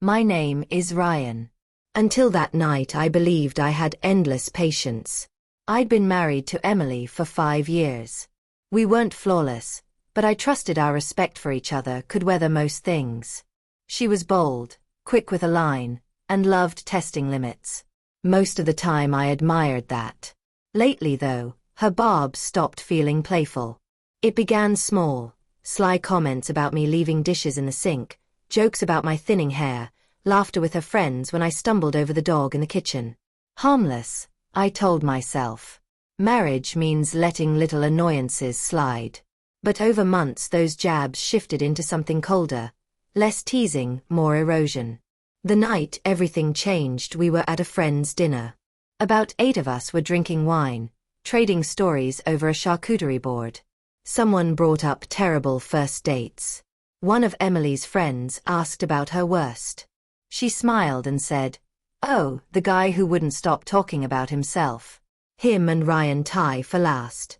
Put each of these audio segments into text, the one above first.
My name is Ryan. Until that night I believed I had endless patience. I'd been married to Emily for 5 years. We weren't flawless, but I trusted our respect for each other could weather most things. She was bold, quick with a line, and loved testing limits. Most of the time I admired that. Lately though, her barbs stopped feeling playful. It began small, sly comments about me leaving dishes in the sink, jokes about my thinning hair, laughter with her friends when I stumbled over the dog in the kitchen. Harmless, I told myself. Marriage means letting little annoyances slide. But over months those jabs shifted into something colder. Less teasing, more erosion. The night everything changed, we were at a friend's dinner. About 8 of us were drinking wine, trading stories over a charcuterie board. Someone brought up terrible first dates. One of Emily's friends asked about her worst. She smiled and said, "Oh, the guy who wouldn't stop talking about himself. Him and Ryan tie for last."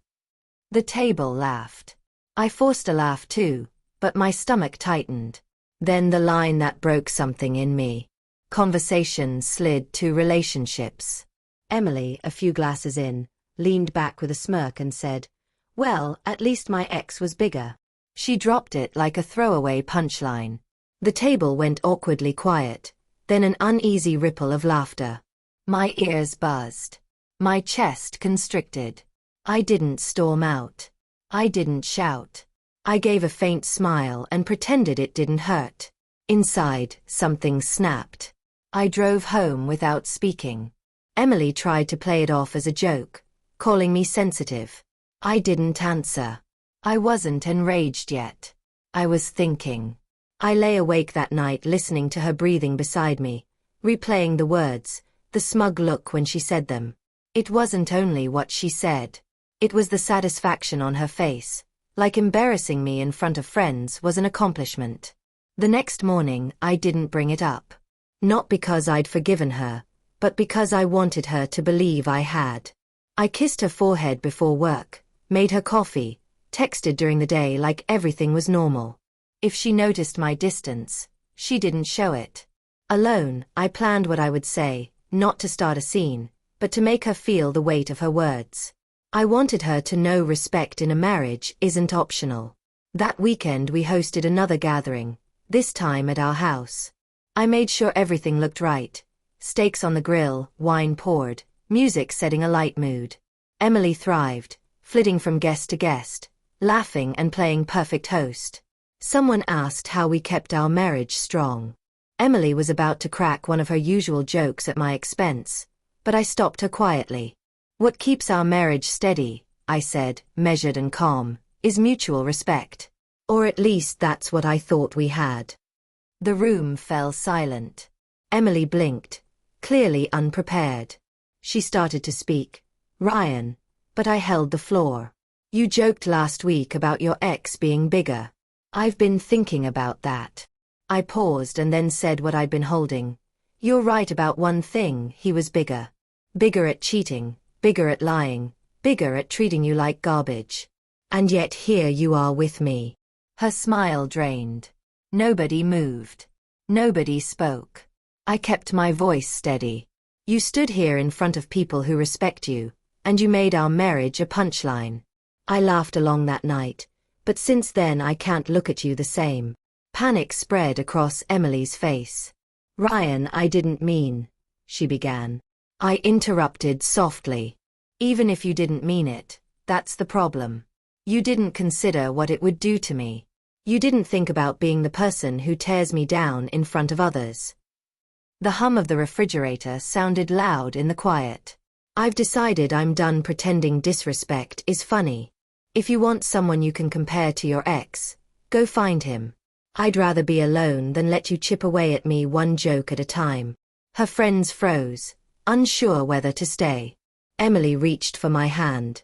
The table laughed. I forced a laugh too, but my stomach tightened. Then the line that broke something in me. Conversation slid to relationships. Emily, a few glasses in, leaned back with a smirk and said, "Well, at least my ex was bigger." She dropped it like a throwaway punchline. The table went awkwardly quiet, then an uneasy ripple of laughter. My ears buzzed. My chest constricted. I didn't storm out. I didn't shout. I gave a faint smile and pretended it didn't hurt. Inside, something snapped. I drove home without speaking. Emily tried to play it off as a joke, calling me sensitive. I didn't answer. I wasn't enraged yet. I was thinking. I lay awake that night listening to her breathing beside me, replaying the words, the smug look when she said them. It wasn't only what she said. It was the satisfaction on her face, like embarrassing me in front of friends was an accomplishment. The next morning I didn't bring it up. Not because I'd forgiven her, but because I wanted her to believe I had. I kissed her forehead before work, made her coffee, texted during the day like everything was normal. If she noticed my distance, she didn't show it. Alone, I planned what I would say, not to start a scene, but to make her feel the weight of her words. I wanted her to know respect in a marriage isn't optional. That weekend we hosted another gathering, this time at our house. I made sure everything looked right. Steaks on the grill, wine poured, music setting a light mood. Emily thrived, flitting from guest to guest, laughing and playing perfect host. Someone asked how we kept our marriage strong. Emily was about to crack one of her usual jokes at my expense, but I stopped her quietly. "What keeps our marriage steady," I said, measured and calm, "is mutual respect. Or at least that's what I thought we had." The room fell silent. Emily blinked, clearly unprepared. She started to speak. "Ryan," but I held the floor. "You joked last week about your ex being bigger. I've been thinking about that." I paused and then said what I'd been holding. "You're right about one thing, he was bigger. Bigger at cheating, bigger at lying, bigger at treating you like garbage. And yet here you are with me." Her smile drained. Nobody moved. Nobody spoke. I kept my voice steady. "You stood here in front of people who respect you, and you made our marriage a punchline." I laughed along that night, but since then I can't look at you the same. Panic spread across Emily's face. "Ryan, I didn't mean," she began. I interrupted softly. "Even if you didn't mean it, that's the problem. You didn't consider what it would do to me. You didn't think about being the person who tears me down in front of others." The hum of the refrigerator sounded loud in the quiet. "I've decided I'm done pretending disrespect is funny. If you want someone you can compare to your ex, go find him. I'd rather be alone than let you chip away at me one joke at a time." Her friends froze, unsure whether to stay. Emily reached for my hand.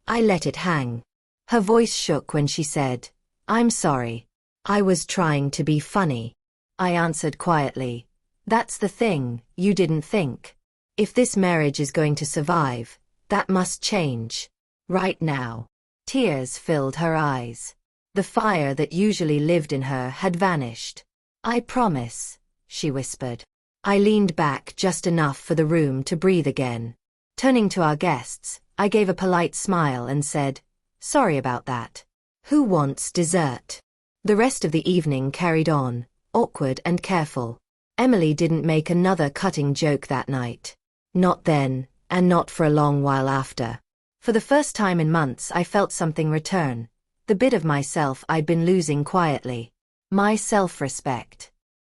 I let it hang. Her voice shook when she said, "I'm sorry. I was trying to be funny." I answered quietly, "That's the thing, you didn't think. If this marriage is going to survive, that must change. Right now." Tears filled her eyes. The fire that usually lived in her had vanished. "I promise," she whispered. I leaned back just enough for the room to breathe again. Turning to our guests, I gave a polite smile and said, "Sorry about that. Who wants dessert?" The rest of the evening carried on, awkward and careful. Emily didn't make another cutting joke that night. Not then, and not for a long while after. For the first time in months I felt something return. The bit of myself I'd been losing quietly. My self-respect.